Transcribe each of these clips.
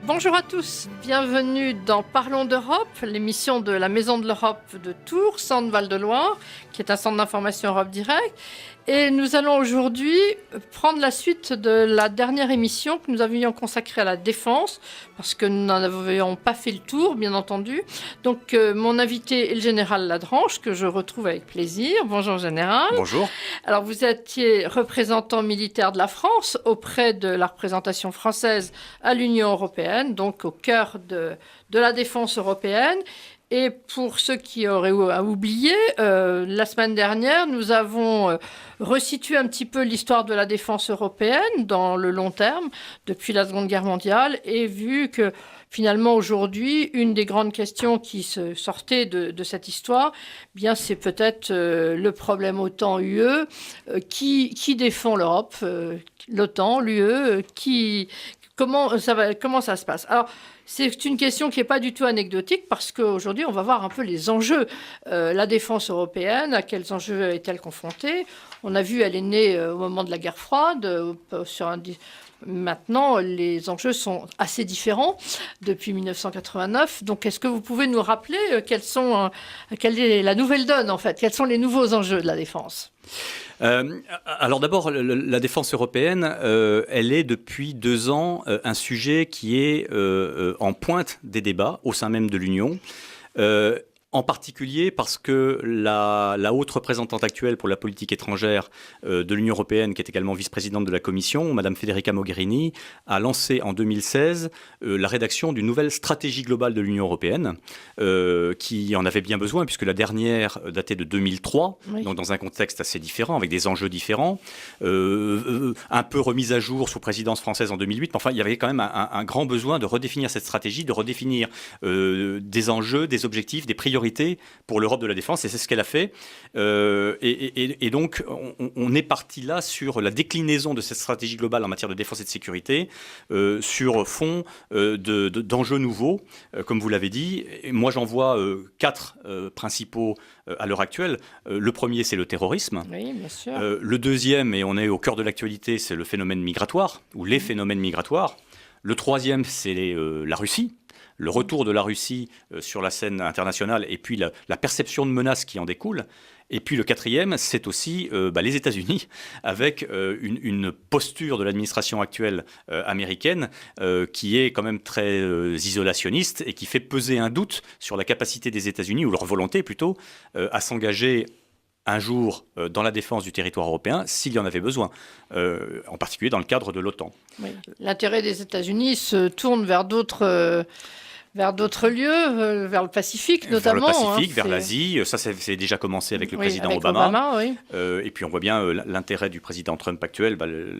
Bonjour à tous, bienvenue dans Parlons d'Europe, l'émission de la Maison de l'Europe de Tours, Centre Val-de-Loire, qui est un centre d'information Europe Direct. Et nous allons aujourd'hui prendre la suite de la dernière émission que nous avions consacrée à la défense, parce que nous n'en avions pas fait le tour, bien entendu. Donc, mon invité est le général Ladrange, que je retrouve avec plaisir. Bonjour, général. Bonjour. Alors, vous étiez représentant militaire de la France auprès de la représentation française à l'Union européenne, donc au cœur de la défense européenne. Et pour ceux qui auraient oublié, la semaine dernière, nous avons resitué un petit peu l'histoire de la défense européenne dans le long terme, depuis la Seconde Guerre mondiale, et vu que finalement aujourd'hui, une des grandes questions qui se sortait de cette histoire, bien c'est peut-être le problème OTAN-UE, qui défend l'Europe, l'OTAN, l'UE, comment ça se passe. Alors, c'est une question qui n'est pas du tout anecdotique parce qu'aujourd'hui, on va voir un peu les enjeux. La défense européenne, à quels enjeux est-elle confrontée? On a vu, elle est née au moment de la guerre froide. Maintenant, les enjeux sont assez différents depuis 1989. Donc, est-ce que vous pouvez nous rappeler quelle est la nouvelle donne, en fait? Quels sont les nouveaux enjeux de la défense? Alors d'abord, la défense européenne, elle est depuis 2 ans un sujet qui est en pointe des débats au sein même de l'Union. En particulier parce que la haute représentante actuelle pour la politique étrangère de l'Union européenne, qui est également vice-présidente de la Commission, Madame Federica Mogherini, a lancé en 2016 la rédaction d'une nouvelle stratégie globale de l'Union européenne, qui en avait bien besoin, puisque la dernière datait de 2003, oui. Donc dans un contexte assez différent, avec des enjeux différents, un peu remise à jour sous présidence française en 2008, mais enfin il y avait quand même un grand besoin de redéfinir cette stratégie, de redéfinir des enjeux, des objectifs, des priorités pour l'Europe de la défense, et c'est ce qu'elle a fait. Et donc, on est parti là sur la déclinaison de cette stratégie globale en matière de défense et de sécurité, sur fond d'enjeux nouveaux, comme vous l'avez dit. Et moi, j'en vois 4 principaux à l'heure actuelle. Le premier, c'est le terrorisme. Oui, bien sûr. Le deuxième, et on est au cœur de l'actualité, c'est le phénomène migratoire, ou les phénomènes migratoires. Le troisième, c'est la Russie. Le retour de la Russie sur la scène internationale et puis la perception de menaces qui en découle. Et puis le quatrième, c'est aussi les États-Unis, avec une posture de l'administration actuelle américaine qui est quand même très isolationniste et qui fait peser un doute sur la capacité des États-Unis, ou leur volonté plutôt, à s'engager un jour dans la défense du territoire européen, s'il y en avait besoin, en particulier dans le cadre de l'OTAN. Oui. L'intérêt des États-Unis se tourne vers d'autres lieux, vers le Pacifique notamment. Vers le Pacifique, vers l'Asie. Ça, c'est déjà commencé avec le président Obama. Oui. Et puis on voit bien l'intérêt du président Trump actuel.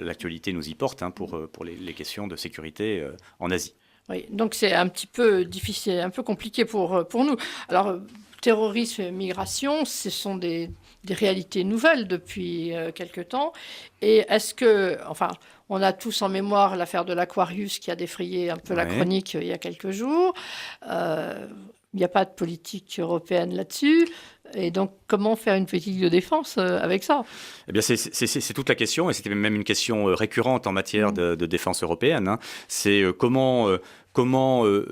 L'actualité nous y porte pour les questions de sécurité en Asie. Oui, donc c'est un petit peu difficile, un peu compliqué pour nous. Alors, terrorisme et migration, ce sont des réalités nouvelles depuis quelque temps. Et est-ce que, on a tous en mémoire l'affaire de l'Aquarius qui a défrayé un peu la chronique il y a quelques jours. Il n'y a pas de politique européenne là-dessus. Et donc, comment faire une politique de défense avec ça? Eh bien, c'est toute la question, et c'était même une question récurrente en matière de défense européenne. C'est comment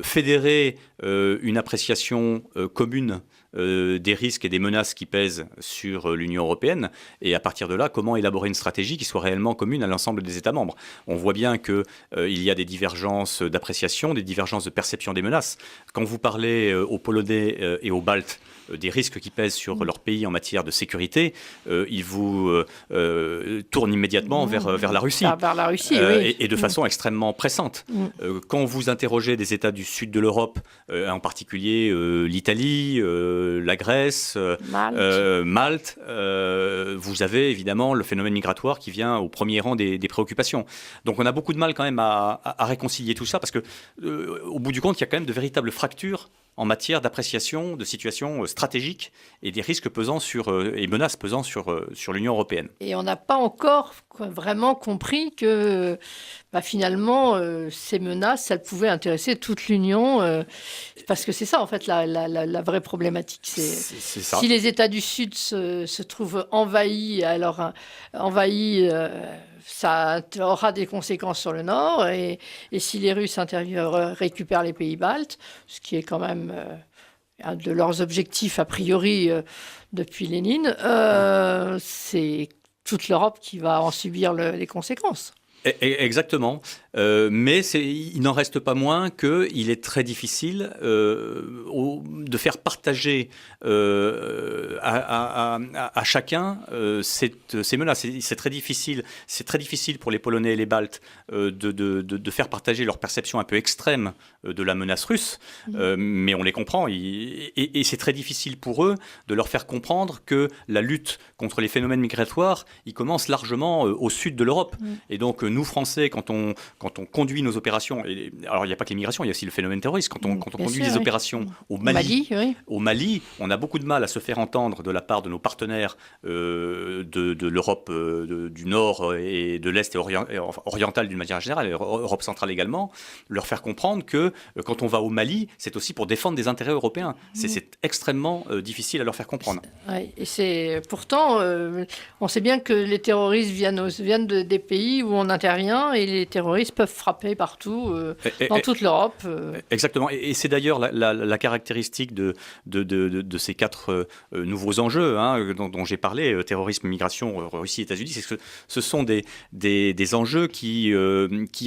fédérer une appréciation commune des risques et des menaces qui pèsent sur l'Union européenne, et à partir de là, comment élaborer une stratégie qui soit réellement commune à l'ensemble des États membres. On voit bien qu'il y a des divergences d'appréciation, des divergences de perception des menaces. Quand vous parlez aux Polonais et aux Baltes des risques qui pèsent sur leur pays en matière de sécurité, ils vous tournent immédiatement vers la Russie. Vers la Russie, oui. Et de façon extrêmement pressante. Quand vous interrogez des États du sud de l'Europe, en particulier l'Italie, la Grèce, Malte, vous avez évidemment le phénomène migratoire qui vient au premier rang des préoccupations. Donc on a beaucoup de mal quand même à réconcilier tout ça, parce que au bout du compte, il y a quand même de véritables fractures en matière d'appréciation de situations stratégiques et des risques pesant et menaces pesant sur l'Union européenne. Et on n'a pas encore vraiment compris que finalement, ces menaces, elles pouvaient intéresser toute l'Union, parce que c'est ça, en fait, la vraie problématique. C'est ça. Si les États du Sud se trouvent envahis, ça aura des conséquences sur le Nord, et si les Russes récupèrent les pays baltes, ce qui est quand même un de leurs objectifs a priori depuis Lénine, c'est toute l'Europe qui va en subir les conséquences. Exactement, mais il n'en reste pas moins qu'il est très difficile de faire partager à chacun ces menaces. C'est très difficile pour les Polonais et les Baltes de faire partager leur perception un peu extrême de la menace russe, mais on les comprend. Et c'est très difficile pour eux de leur faire comprendre que la lutte contre les phénomènes migratoires, il commence largement au sud de l'Europe. Et donc nous, Français, quand on conduit nos opérations, alors il n'y a pas que les migrations, il y a aussi le phénomène terroriste, quand on conduit des opérations au Mali, on a beaucoup de mal à se faire entendre de la part de nos partenaires de l'Europe du Nord et de l'Est et orientale d'une manière générale, et Europe centrale également, leur faire comprendre que quand on va au Mali, c'est aussi pour défendre des intérêts européens. C'est extrêmement difficile à leur faire comprendre. Et pourtant, on sait bien que les terroristes viennent des pays où on intervient, et les terroristes peuvent frapper partout, dans toute l'Europe. Exactement. Et c'est d'ailleurs la caractéristique de ces 4 nouveaux enjeux dont j'ai parlé, terrorisme, migration, Russie, États-Unis. C'est que ce sont des enjeux qui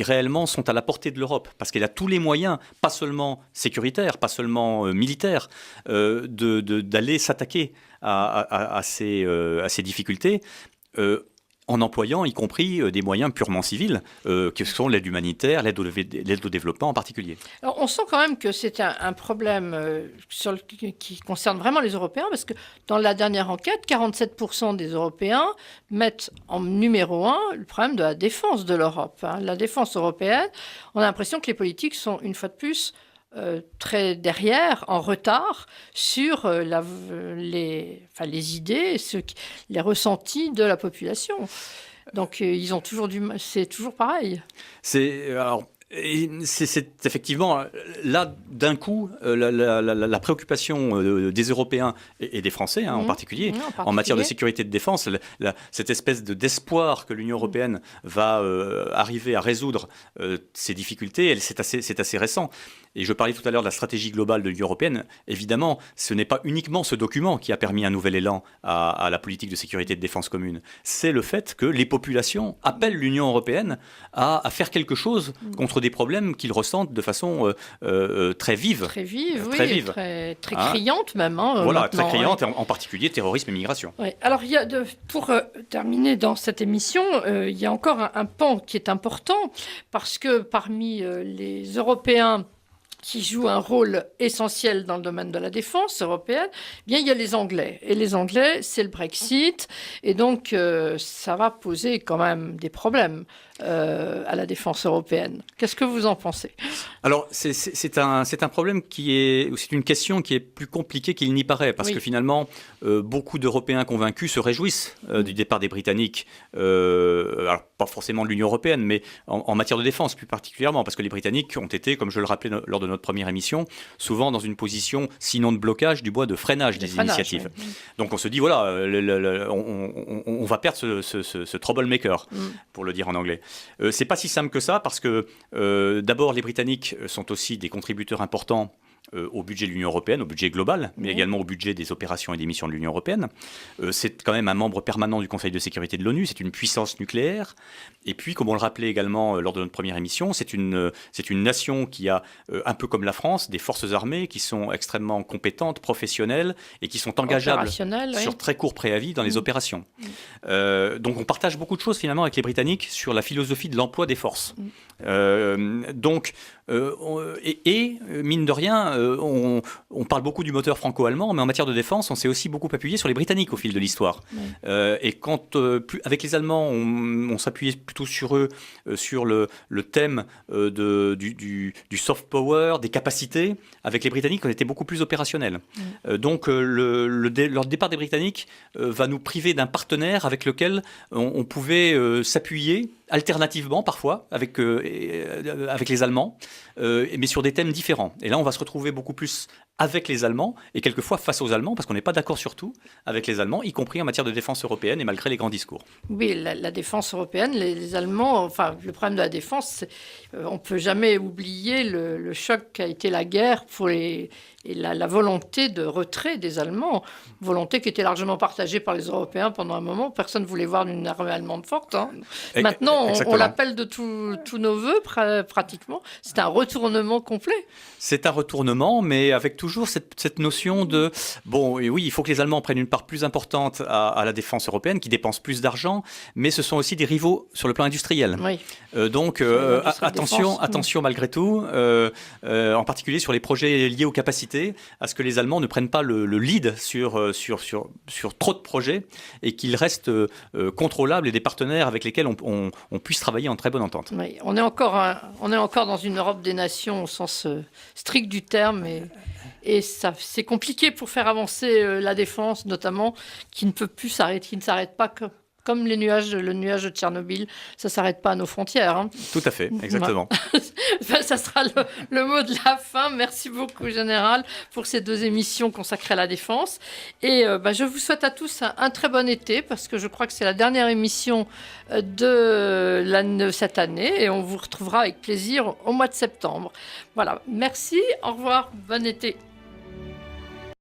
réellement sont à la portée de l'Europe, parce qu'elle a tous les moyens, pas seulement sécuritaires, pas seulement militaires, d'aller s'attaquer à ces difficultés. En employant y compris des moyens purement civils, que sont l'aide humanitaire, l'aide au développement en particulier. Alors, on sent quand même que c'est un problème qui concerne vraiment les Européens, parce que dans la dernière enquête, 47% des Européens mettent en numéro 1 le problème de la défense de l'Europe. La défense européenne, on a l'impression que les politiques sont, une fois de plus, très derrière, en retard sur les idées, les ressentis de la population. Donc ils ont toujours c'est toujours pareil. C'est effectivement là d'un coup la préoccupation des Européens et des Français en particulier en matière de sécurité et de défense, cette espèce d'espoir que l'Union européenne va arriver à résoudre ces difficultés, c'est assez récent. Et je parlais tout à l'heure de la stratégie globale de l'Union européenne. Évidemment, ce n'est pas uniquement ce document qui a permis un nouvel élan à la politique de sécurité et de défense commune. C'est le fait que les populations appellent l'Union européenne à faire quelque chose contre des problèmes qu'ils ressentent de façon très vive. Très vive, très criante même. Voilà, très criante, en particulier terrorisme et migration. Oui. Alors, pour terminer dans cette émission, il y a encore un pan qui est important, parce que parmi les Européens qui jouent un rôle essentiel dans le domaine de la défense européenne, bien, il y a les Anglais. Et les Anglais, c'est le Brexit. Et donc, ça va poser quand même des problèmes à la défense européenne. Qu'est-ce que vous en pensez ? Alors, c'est un problème c'est une question qui est plus compliquée qu'il n'y paraît, parce que finalement, beaucoup d'Européens convaincus se réjouissent du départ des Britanniques, alors pas forcément de l'Union européenne, mais en matière de défense plus particulièrement, parce que les Britanniques ont été, comme je le rappelais lors de notre première émission, souvent dans une position, sinon de blocage, du moins de freinage des initiatives. Oui. Donc on se dit, voilà, on va perdre ce troublemaker, pour le dire en anglais. C'est pas si simple que ça, parce que d'abord les Britanniques sont aussi des contributeurs importants au budget de l'Union européenne, au budget global, mais également au budget des opérations et des missions de l'Union européenne. C'est quand même un membre permanent du Conseil de sécurité de l'ONU, c'est une puissance nucléaire. Et puis, comme on le rappelait également lors de notre première émission, c'est une nation qui a, un peu comme la France, des forces armées qui sont extrêmement compétentes, professionnelles et qui sont engageables sur très court préavis dans les opérations. Donc on partage beaucoup de choses finalement avec les Britanniques sur la philosophie de l'emploi des forces. Donc, mine de rien, on parle beaucoup du moteur franco-allemand, mais en matière de défense, on s'est aussi beaucoup appuyé sur les Britanniques au fil de l'histoire. Et quand, avec les Allemands, on s'appuyait plutôt sur eux, sur le thème du soft power, des capacités, avec les Britanniques, on était beaucoup plus opérationnels. Donc, leur départ des Britanniques va nous priver d'un partenaire avec lequel on pouvait s'appuyer alternativement parfois avec les Allemands, mais sur des thèmes différents. Et là, on va se retrouver beaucoup plus avec les Allemands et quelquefois face aux Allemands, parce qu'on n'est pas d'accord sur tout avec les Allemands, y compris en matière de défense européenne et malgré les grands discours. Oui, la défense européenne, les Allemands, enfin, le problème de la défense, on ne peut jamais oublier le choc qu'a été la guerre et la volonté de retrait des Allemands, volonté qui était largement partagée par les Européens pendant un moment. Personne ne voulait voir une armée allemande forte. Hein. Maintenant, on l'appelle de tous nos voeux, pratiquement. C'est un retournement complet. C'est un retournement, mais avec toujours cette notion de... Bon, et oui, il faut que les Allemands prennent une part plus importante à la défense européenne, qui dépense plus d'argent, mais ce sont aussi des rivaux sur le plan industriel. Oui. Donc, attention malgré tout, en particulier sur les projets liés aux capacités, à ce que les Allemands ne prennent pas le lead sur trop de projets et qu'ils restent contrôlables et des partenaires avec lesquels on puisse travailler en très bonne entente. Oui, on est encore dans une Europe des nations au sens strict du terme et ça, c'est compliqué pour faire avancer la défense, notamment, qui ne peut plus s'arrêter, qui ne s'arrête pas comme le nuage de Tchernobyl, ça ne s'arrête pas à nos frontières. Hein. Tout à fait, exactement. Ça sera le mot de la fin. Merci beaucoup, Général, pour ces 2 émissions consacrées à la défense. Et je vous souhaite à tous un très bon été, parce que je crois que c'est la dernière émission de cette année, et on vous retrouvera avec plaisir au mois de septembre. Voilà, merci, au revoir, bon été.